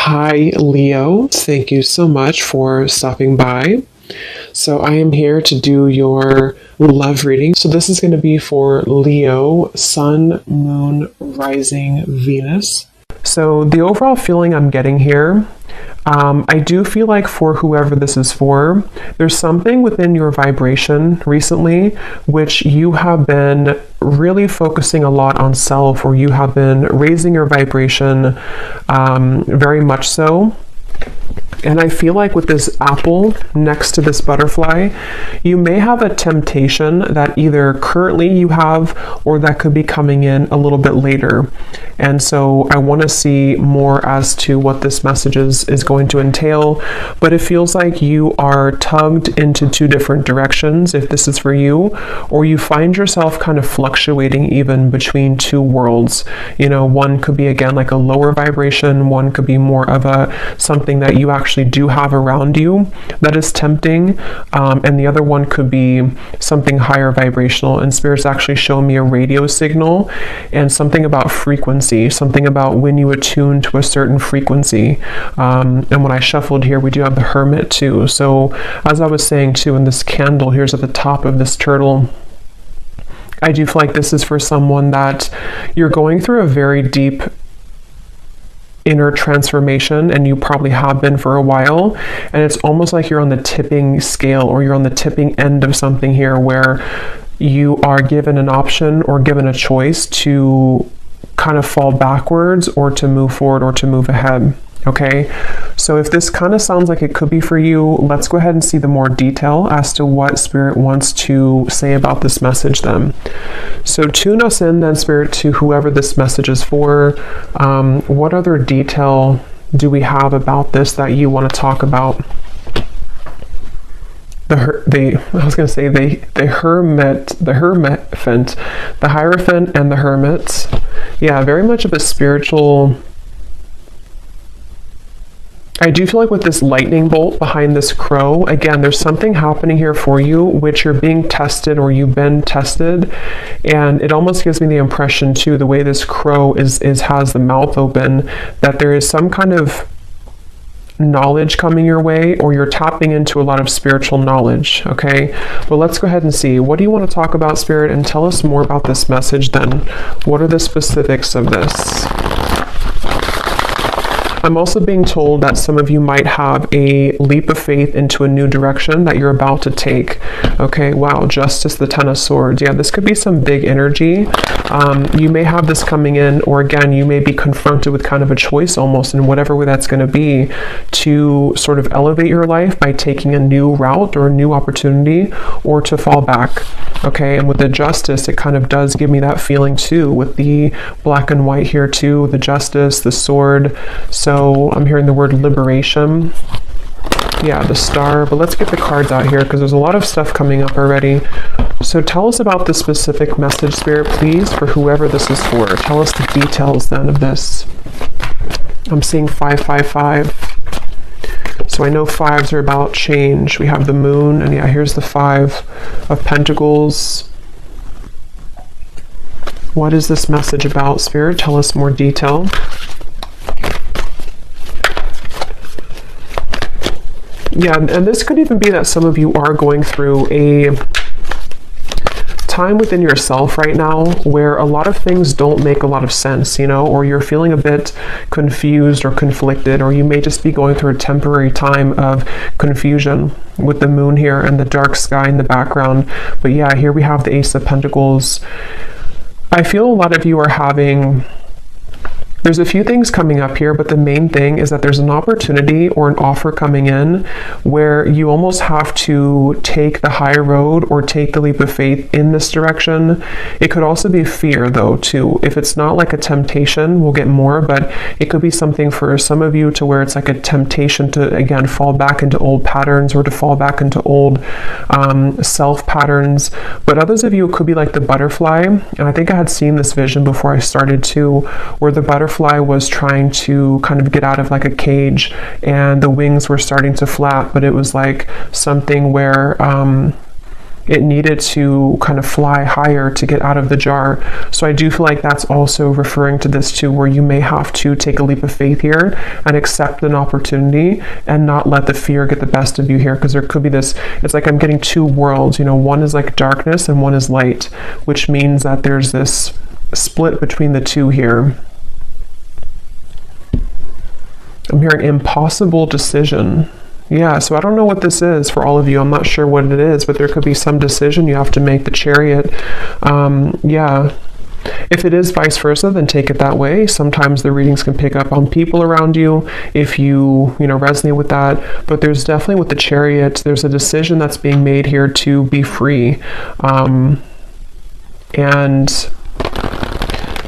Hi, Leo. Thank you so much for stopping by. So, I am here to do your love reading. So, this is going to be for Leo, Sun, Moon, Rising, Venus. So, the overall feeling I'm getting here, I do feel like for whoever this is for, there's something within your vibration recently which you have been really focusing a lot on self, or you have been raising your vibration very much so. And I feel like with this apple next to this butterfly, you may have a temptation that either currently you have or that could be coming in a little bit later. And so I want to see more as to what this message is going to entail. But it feels like you are tugged into two different directions if this is for you, or you find yourself kind of fluctuating even between two worlds. You know, one could be again like a lower vibration, one could be more of a something that you actually do have around you that is tempting, and the other one could be something higher vibrational. And Spirit's actually showing me a radio signal and something about frequency, something about when you attune to a certain frequency. And when I shuffled here, we do have the Hermit too. So as I was saying too, in this candle here's at the top of this turtle, I do feel like this is for someone that you're going through a very deep inner transformation, and you probably have been for a while, and it's almost like you're on the tipping scale, or you're on the tipping end of something here where you are given an option or given a choice to kind of fall backwards or to move forward or to move ahead. Okay, so if this kind of sounds like it could be for you, let's go ahead and see the more detail as to what Spirit wants to say about this message then. So tune us in then, Spirit, to whoever this message is for. What other detail do we have about this that you want to talk about? The Hierophant and the Hermit. Yeah, very much of a spiritual. I do feel like with this lightning bolt behind this crow, again, there's something happening here for you, which you're being tested, or you've been tested. And it almost gives me the impression too, the way this crow has the mouth open, that there is some kind of knowledge coming your way, or you're tapping into a lot of spiritual knowledge. Okay, well, let's go ahead and see. What do you want to talk about, Spirit? And tell us more about this message then. What are the specifics of this? I'm also being told that some of you might have a leap of faith into a new direction that you're about to take. Okay, wow, Justice, the Ten of Swords. Yeah, this could be some big energy. You may have this coming in, or again, you may be confronted with kind of a choice almost, in whatever way that's going to be, to sort of elevate your life by taking a new route or a new opportunity, or to fall back. Okay, and with the Justice, it kind of does give me that feeling too, with the black and white here too, the Justice, the Sword. So I'm hearing the word liberation. Yeah, the Star. But let's get the cards out here, because there's a lot of stuff coming up already. So tell us about the specific message, Spirit, please, for whoever this is for. Tell us the details then of this. I'm seeing 555. So I know fives are about change. We have the Moon, and yeah, here's the Five of Pentacles. What is this message about, Spirit? Tell us more detail. Yeah, and this could even be that some of you are going through a time within yourself right now where a lot of things don't make a lot of sense, you know, or you're feeling a bit confused or conflicted, or you may just be going through a temporary time of confusion with the Moon here and the dark sky in the background. But yeah, here we have the Ace of Pentacles. I feel a lot of you are having... There's a few things coming up here, but the main thing is that there's an opportunity or an offer coming in where you almost have to take the high road or take the leap of faith in this direction. It could also be fear though too. If it's not like a temptation, we'll get more, but it could be something for some of you to where it's like a temptation to again fall back into old patterns, or to fall back into old self patterns. But others of you, it could be like the butterfly, and I think I had seen this vision before I started too, where the butterfly was trying to kind of get out of like a cage, and the wings were starting to flap, but it was like something where it needed to kind of fly higher to get out of the jar. So I do feel like that's also referring to this too, where you may have to take a leap of faith here and accept an opportunity and not let the fear get the best of you here, because there could be this, it's like I'm getting two worlds, you know, one is like darkness and one is light, which means that there's this split between the two here. I'm hearing impossible decision. Yeah, so I don't know what this is for all of you. I'm not sure what it is, but there could be some decision you have to make, the Chariot. Yeah. If it is vice versa, then take it that way. Sometimes the readings can pick up on people around you if you resonate with that. But there's definitely with the Chariot, there's a decision that's being made here to be free. And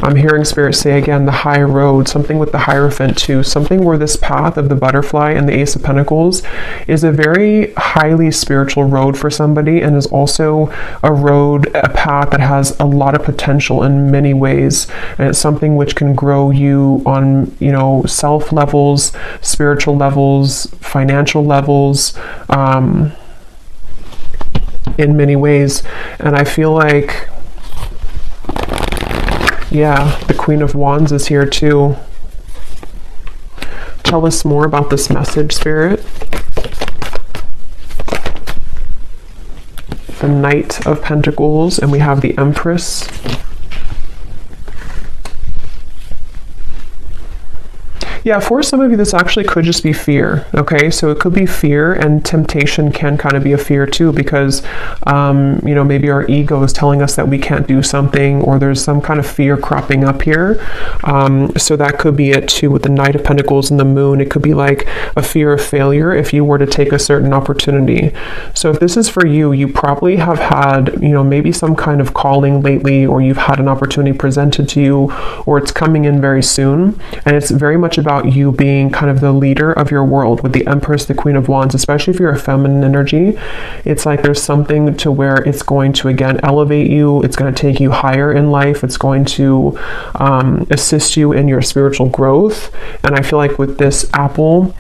I'm hearing Spirit say again, the high road, something with the Hierophant too, something where this path of the butterfly and the Ace of Pentacles is a very highly spiritual road for somebody, and is also a road, a path that has a lot of potential in many ways. And it's something which can grow you on, self levels, spiritual levels, financial levels, in many ways. And I feel like, yeah, the Queen of Wands is here too. Tell us more about this message, Spirit. The Knight of Pentacles, and we have the Empress. Yeah, for some of you, this actually could just be fear, okay? So it could be fear, and temptation can kind of be a fear too, because, maybe our ego is telling us that we can't do something, or there's some kind of fear cropping up here. So that could be it too with the Knight of Pentacles and the Moon. It could be like a fear of failure if you were to take a certain opportunity. So if this is for you, you probably have had, maybe some kind of calling lately, or you've had an opportunity presented to you, or it's coming in very soon. And it's very much about you being kind of the leader of your world with the Empress, the Queen of Wands, especially if you're a feminine energy. It's like there's something to where it's going to, again, elevate you. It's going to take you higher in life. It's going to assist you in your spiritual growth. And I feel like with this apple,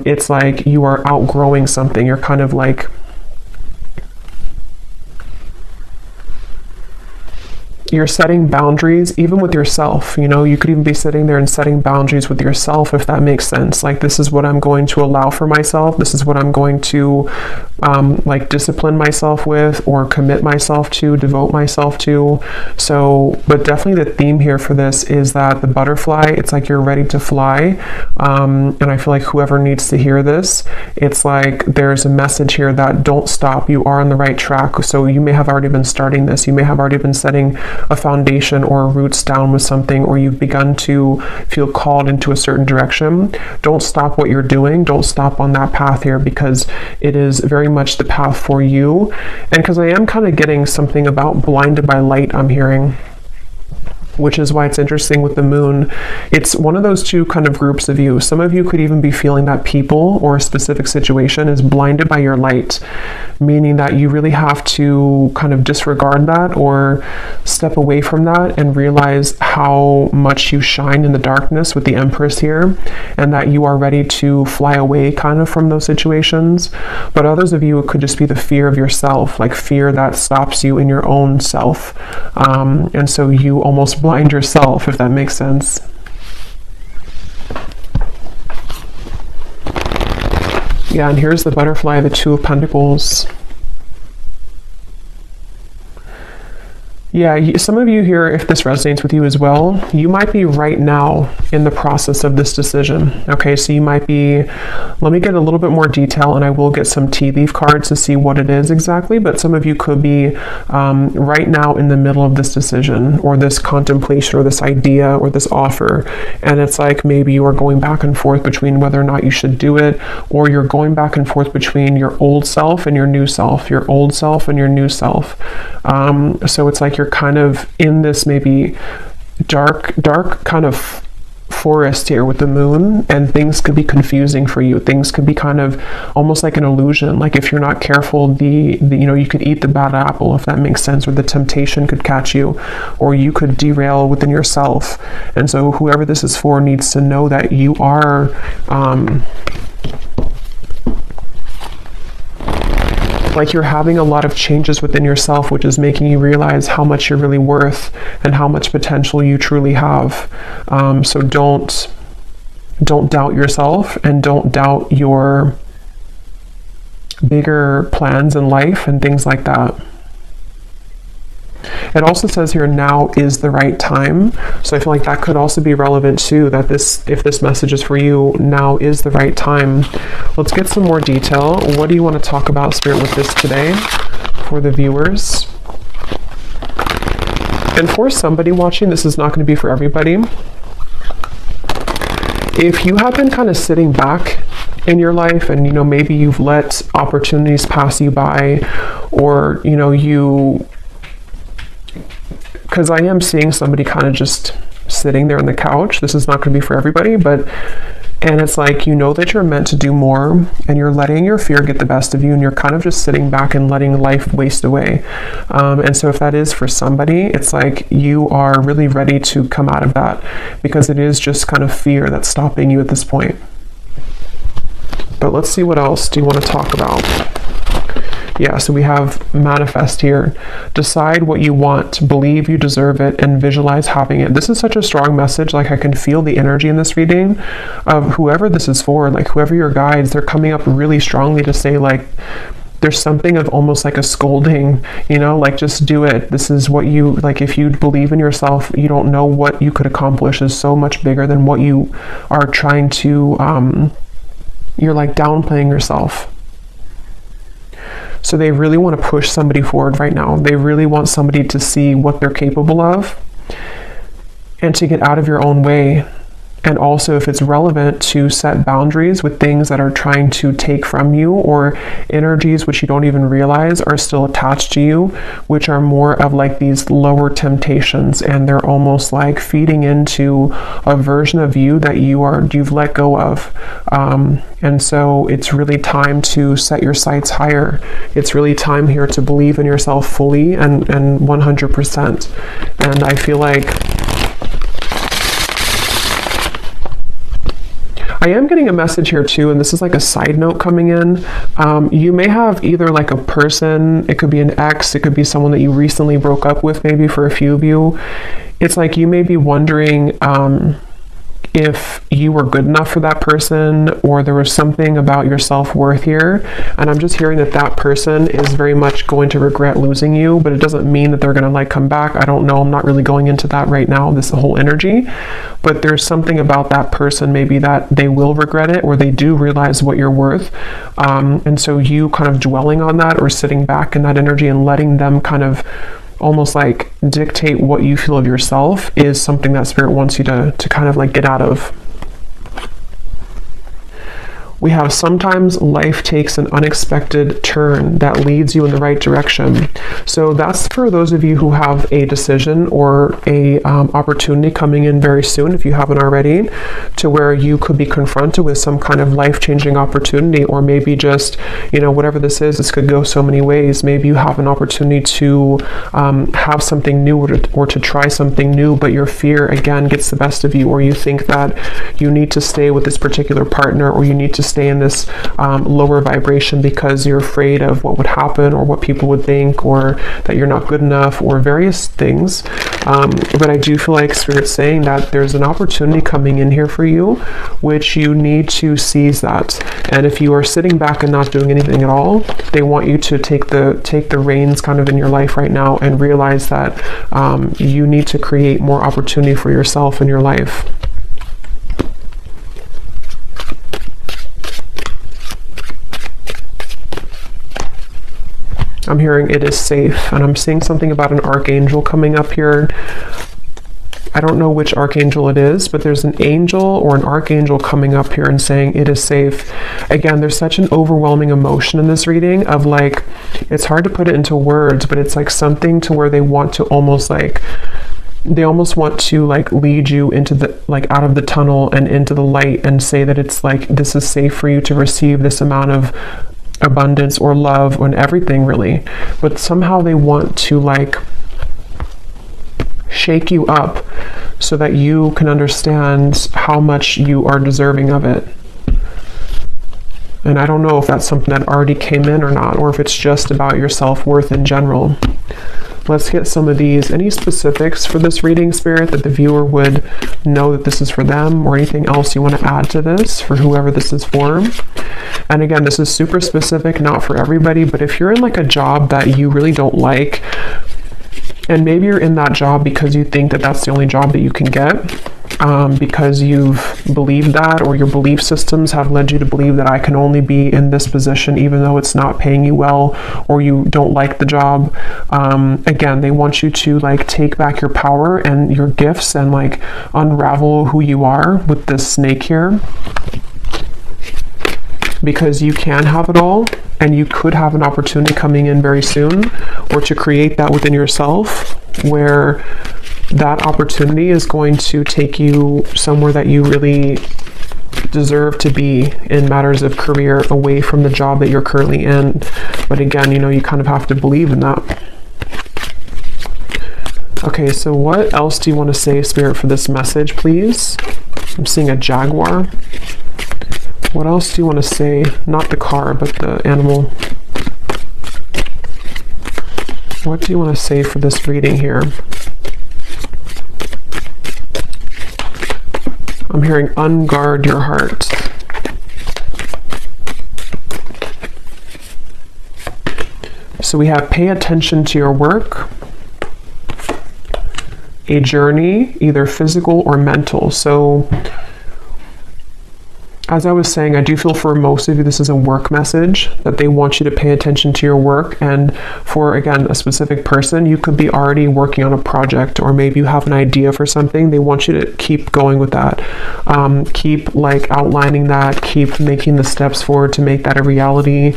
it's like you are outgrowing something. You're kind of like, you're setting boundaries even with yourself. You could even be sitting there and setting boundaries with yourself, if that makes sense. Like, this is what I'm going to allow for myself. This is what I'm going to discipline myself with, or commit myself to, devote myself to. So, but definitely the theme here for this is that the butterfly, it's like you're ready to fly. And I feel like whoever needs to hear this, it's like there's a message here that don't stop. You are on the right track. So you may have already been starting this. You may have already been setting a foundation or roots down with something, or you've begun to feel called into a certain direction. Don't stop what you're doing. Don't stop on that path here, because it is very much the path for you. And because I am kind of getting something about blinded by light, I'm hearing, which is why it's interesting with the Moon. It's one of those two kind of groups of you. Some of you could even be feeling that people or a specific situation is blinded by your light, meaning that you really have to kind of disregard that or step away from that and realize how much you shine in the darkness with the Empress here, and that you are ready to fly away kind of from those situations. But others of you, it could just be the fear of yourself, like fear that stops you in your own self. And so you almost blind yourself, if that makes sense. Yeah, and here's the butterfly, the Two of Pentacles. Yeah, some of you here, if this resonates with you as well, you might be right now in the process of this decision. Okay, so you might be, let me get a little bit more detail, and I will get some tea leaf cards to see what it is exactly, but some of you could be right now in the middle of this decision, or this contemplation, or this idea, or this offer. And it's like maybe you are going back and forth between whether or not you should do it, or you're going back and forth between your old self and your new self, your old self and your new self. So it's like you're kind of in this maybe dark kind of forest here with the Moon, and things could be confusing for you. Things could be kind of almost like an illusion. Like if you're not careful, you could eat the bad apple, if that makes sense, or the temptation could catch you, or you could derail within yourself. And so whoever this is for needs to know that you are like you're having a lot of changes within yourself, which is making you realize how much you're really worth and how much potential you truly have. So don't doubt yourself, and don't doubt your bigger plans in life and things like that. It also says here, now is the right time. So I feel like that could also be relevant too, that if this message is for you, now is the right time. Let's get some more detail. What do you want to talk about, Spirit, with this today for the viewers? And for somebody watching, this is not going to be for everybody. If you have been kind of sitting back in your life and, you know, maybe you've let opportunities pass you by, or, you know, because I am seeing somebody kind of just sitting there on the couch. This is not going to be for everybody, and it's like, you know that you're meant to do more, and you're letting your fear get the best of you, and you're kind of just sitting back and letting life waste away. And so if that is for somebody, it's like you are really ready to come out of that, because it is just kind of fear that's stopping you at this point. But let's see, what else do you want to talk about? Yeah, so we have manifest here. Decide what you want, believe you deserve it, and visualize having it. This is such a strong message. Like, I can feel the energy in this reading of whoever this is for, like whoever your guides, they're coming up really strongly to say, like, there's something of almost like a scolding, you know, like, just do it. This is what you, like, if you believe in yourself, you don't know what you could accomplish is so much bigger than what you are trying to, you're like downplaying yourself. So they really want to push somebody forward right now. They really want somebody to see what they're capable of and to get out of your own way. And also, if it's relevant, to set boundaries with things that are trying to take from you, or energies which you don't even realize are still attached to you, which are more of like these lower temptations, and they're almost like feeding into a version of you that you've let go of. And so it's really time to set your sights higher. It's really time here to believe in yourself fully and 100%. And I feel like I am getting a message here too, and this is like a side note coming in. You may have either like a person, it could be an ex, it could be someone that you recently broke up with, maybe for a few of you. It's like you may be wondering if you were good enough for that person, or there was something about your self-worth here. And I'm just hearing that that person is very much going to regret losing you, but it doesn't mean that they're going to like come back. I don't know. I'm not really going into that right now, this whole energy, but there's something about that person maybe that they will regret it, or they do realize what you're worth. And so you kind of dwelling on that, or sitting back in that energy and letting them kind of almost like dictate what you feel of yourself, is something that Spirit wants you to kind of like get out of. We have, sometimes life takes an unexpected turn that leads you in the right direction. So that's for those of you who have a decision or a opportunity coming in very soon, if you haven't already, to where you could be confronted with some kind of life-changing opportunity, or maybe just, you know, whatever this is, this could go so many ways. Maybe you have an opportunity to have something new, or to try something new, but your fear again gets the best of you, or you think that you need to stay with this particular partner, or you need to stay in this lower vibration because you're afraid of what would happen, or what people would think, or that you're not good enough, or various things. But I do feel like Spirit's saying that there's an opportunity coming in here for you, which you need to seize that. And if you are sitting back and not doing anything at all, they want you to take the reins kind of in your life right now, and realize that you need to create more opportunity for yourself in your life. I'm hearing it is safe, and I'm seeing something about an archangel coming up here. I don't know which archangel it is, but there's an angel or an archangel coming up here and saying it is safe. Again, there's such an overwhelming emotion in this reading of like, it's hard to put it into words, but it's like something to where they want to almost like, they almost want to like lead you into the, like out of the tunnel and into the light, and say that it's like, this is safe for you to receive this amount of abundance or love and everything really. But somehow they want to like shake you up so that you can understand how much you are deserving of it. And I don't know if that's something that already came in or not, or if it's just about your self-worth in general. Let's get some of these. Any specifics for this reading, Spirit, that the viewer would know that this is for them, or anything else you want to add to this for whoever this is for? And again, this is super specific, not for everybody, but if you're in like a job that you really don't like, and maybe you're in that job because you think that that's the only job that you can get, because you've believed that, or your belief systems have led you to believe that I can only be in this position even though it's not paying you well, or you don't like the job. Again, they want you to like take back your power and your gifts and like unravel who you are with this snake here, because you can have it all, and you could have an opportunity coming in very soon, or to create that within yourself where that opportunity is going to take you somewhere that you really deserve to be in matters of career, away from the job that you're currently in. But again, you know, you kind of have to believe in that. Okay, so what else do you want to say, Spirit, for this message, please? I'm seeing a jaguar. What else do you want to say? Not the car, but the animal. What do you want to say for this reading here? I'm hearing unguard your heart. So we have pay attention to your work, a journey, either physical or mental. So as I was saying, I do feel for most of you this is a work message, that they want you to pay attention to your work. And for, again, a specific person, you could be already working on a project, or maybe you have an idea for something. They want you to keep going with that. Keep like outlining that, keep making the steps forward to make that a reality.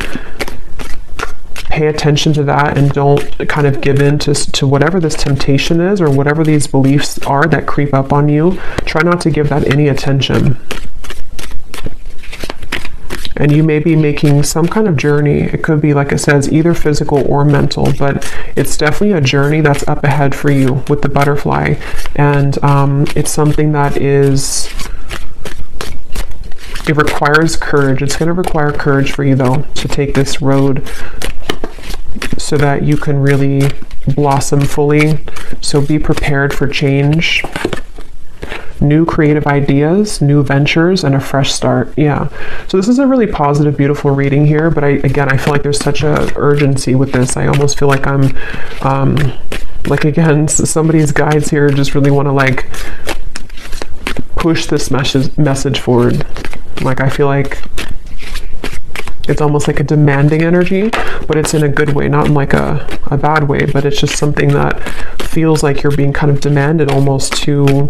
Pay attention to that, and don't kind of give in to whatever this temptation is, or whatever these beliefs are that creep up on you. Try not to give that any attention. And you may be making some kind of journey. It could be, like it says, either physical or mental, but it's definitely a journey that's up ahead for you with the butterfly. And it's something that is, it requires courage. It's going to require courage for you, though, to take this road so that you can really blossom fully. So be prepared for change. New creative ideas, new ventures, and a fresh start. Yeah. So this is a really positive, beautiful reading here, but I feel like there's such a urgency with this. I almost feel like I'm, like, again, somebody's guides here just really want to like push this message forward. Like, I feel like it's almost like a demanding energy, but it's in a good way, not in like a bad way, but it's just something that feels like you're being kind of demanded almost to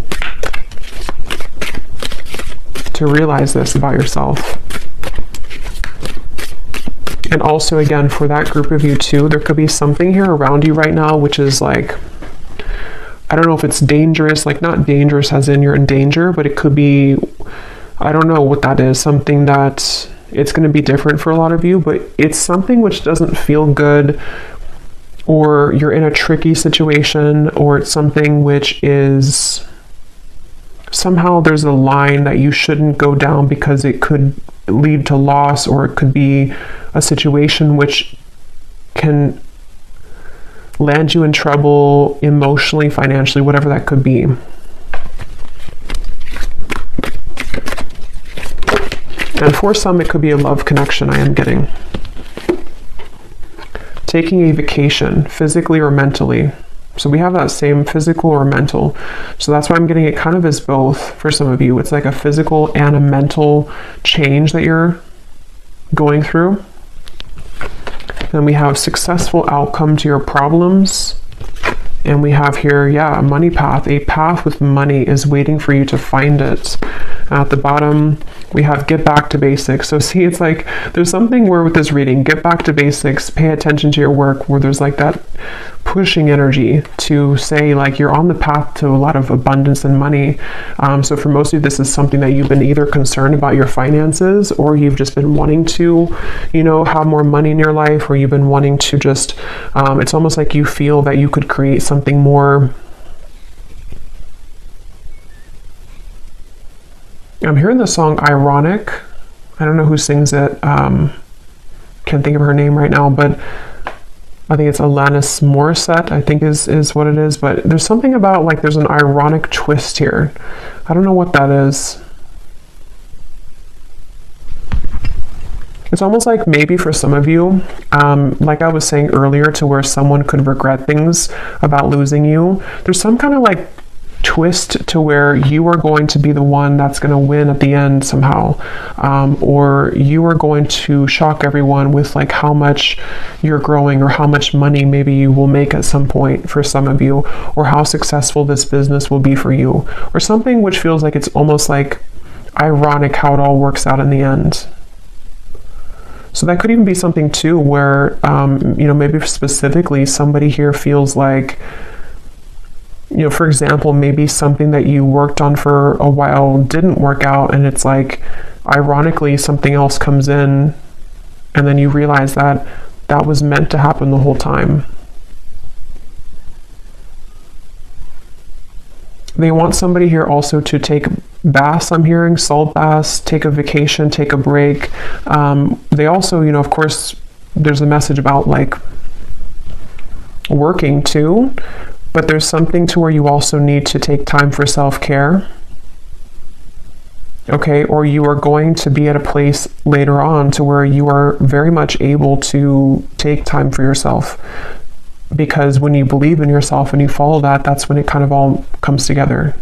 realize this about yourself. And also, again, for that group of you too, there could be something here around you right now which is like, I don't know if it's dangerous, like not dangerous as in you're in danger, but it could be, I don't know what that is, something that it's going to be different for a lot of you, but it's something which doesn't feel good, or you're in a tricky situation, or it's something which is somehow there's a line that you shouldn't go down because it could lead to loss, or it could be a situation which can land you in trouble emotionally, financially, whatever that could be. And for some, it could be a love connection, I am getting. Taking a vacation, physically or mentally. So we have that same physical or mental. So that's why I'm getting it kind of as both for some of you. It's like a physical and a mental change that you're going through. Then we have successful outcome to your problems. And we have here, yeah, a money path. A path with money is waiting for you to find it. At the bottom, we have get back to basics. So see, it's like there's something where with this reading, get back to basics, pay attention to your work, where there's like that pushing energy to say like you're on the path to a lot of abundance and money. So for most of you, this is something that you've been either concerned about your finances, or you've just been wanting to, you know, have more money in your life, or you've been wanting to just, it's almost like you feel that you could create something more. I'm hearing the song Ironic. I don't know who sings it. Can't think of her name right now, but I think it's Alanis Morissette, I think is what it is. But there's something about like there's an ironic twist here. I don't know what that is. It's almost like maybe for some of you, like I was saying earlier, to where someone could regret things about losing you. There's some kind of like twist to where you are going to be the one that's going to win at the end somehow, or you are going to shock everyone with like how much you're growing, or how much money maybe you will make at some point for some of you, or how successful this business will be for you, or something which feels like it's almost like ironic how it all works out in the end. So that could even be something too where, maybe specifically somebody here feels like, for example, maybe something that you worked on for a while didn't work out, and it's like, ironically, something else comes in, and then you realize that that was meant to happen the whole time. They want somebody here also to take baths, I'm hearing, salt baths, take a vacation, take a break. They also, of course, there's a message about like working too, but there's something to where you also need to take time for self-care. Okay, or you are going to be at a place later on to where you are very much able to take time for yourself. Because when you believe in yourself and you follow that, that's when it kind of all comes together.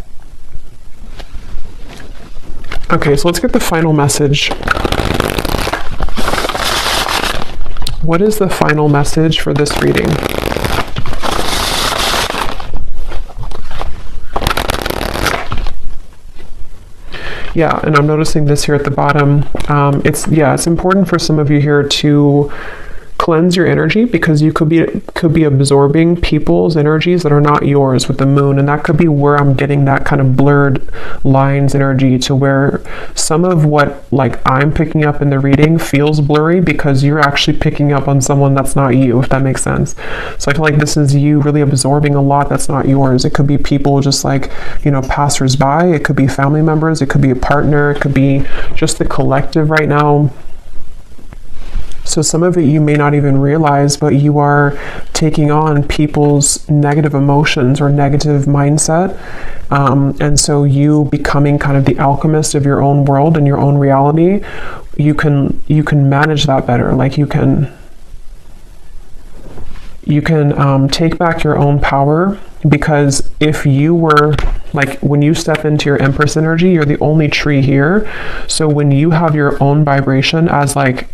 Okay, so let's get the final message. What is the final message for this reading? Yeah, and I'm noticing this here at the bottom. It's important for some of you here to cleanse your energy, because you could be absorbing people's energies that are not yours with the moon, and that could be where I'm getting that kind of blurred lines energy, to where some of what like I'm picking up in the reading feels blurry because you're actually picking up on someone that's not you, if that makes sense. So I feel like this is you really absorbing a lot that's not yours. It could be people just like, passers-by, it could be family members, it could be a partner, it could be just the collective right now. So some of it you may not even realize, but you are taking on people's negative emotions or negative mindset. And so you becoming kind of the alchemist of your own world and your own reality, you can manage that better. Like you can take back your own power, because if you were like, when you step into your Empress energy, you're the only tree here. So when you have your own vibration as like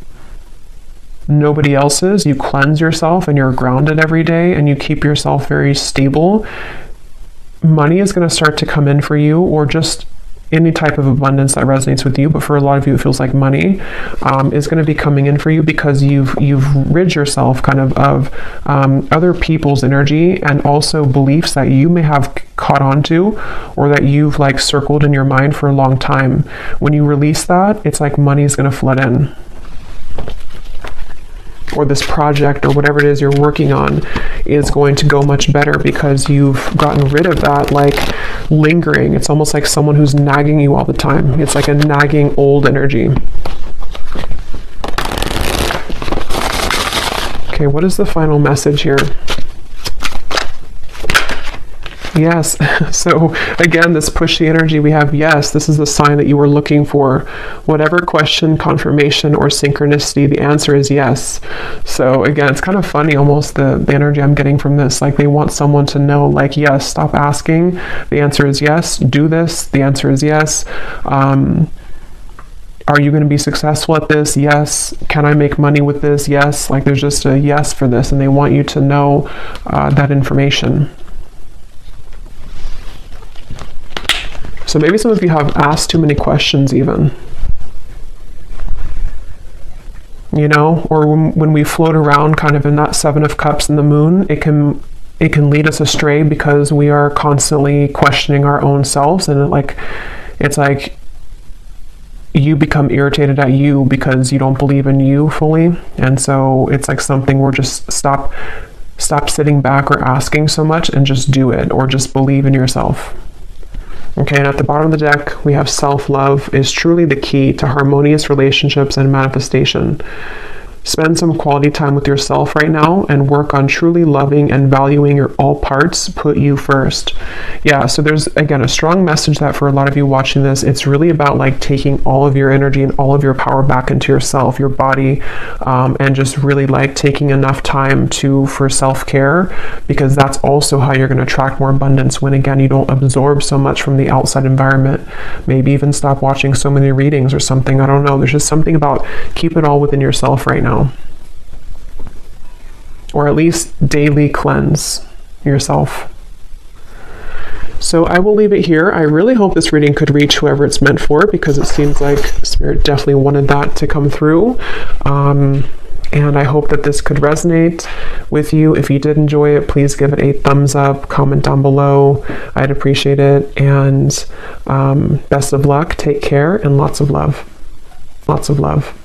nobody else's, you cleanse yourself and you're grounded every day and you keep yourself very stable, money is going to start to come in for you, or just any type of abundance that resonates with you. But for a lot of you, it feels like money is going to be coming in for you, because you've rid yourself kind of other people's energy, and also beliefs that you may have caught on to, or that you've like circled in your mind for a long time. When you release that, it's like money is going to flood in. Or this project or whatever it is you're working on is going to go much better, because you've gotten rid of that like lingering. It's almost like someone who's nagging you all the time. It's like a nagging old energy. Okay, what is the final message here? Yes. So again, this pushy energy, we have yes, this is the sign that you were looking for. Whatever question, confirmation, or synchronicity, the answer is yes. So again, it's kind of funny almost the energy I'm getting from this. Like they want someone to know, like, yes, stop asking. The answer is yes. Do this. The answer is yes. Are you going to be successful at this? Yes. Can I make money with this? Yes. Like there's just a yes for this, and they want you to know that information. So maybe some of you have asked too many questions even, or when we float around kind of in that Seven of Cups and the moon, it can lead us astray, because we are constantly questioning our own selves, and it's like you become irritated at you because you don't believe in you fully. And so it's like something where just stop sitting back or asking so much, and just do it, or just believe in yourself. Okay, and at the bottom of the deck, we have self-love is truly the key to harmonious relationships and manifestation. Spend some quality time with yourself right now and work on truly loving and valuing your all parts. Put you first. Yeah, so there's, again, a strong message that for a lot of you watching this, it's really about like taking all of your energy and all of your power back into yourself, your body, and just really like taking enough time for self-care, because that's also how you're going to attract more abundance when, again, you don't absorb so much from the outside environment. Maybe even stop watching so many readings or something. I don't know. There's just something about keep it all within yourself right now. Or at least daily cleanse yourself. So I will leave it here. I really hope this reading could reach whoever it's meant for, because it seems like Spirit definitely wanted that to come through. And I hope that this could resonate with you. If you did enjoy it, please give it a thumbs up, comment down below. I'd appreciate it. And best of luck, take care, and lots of love. Lots of love.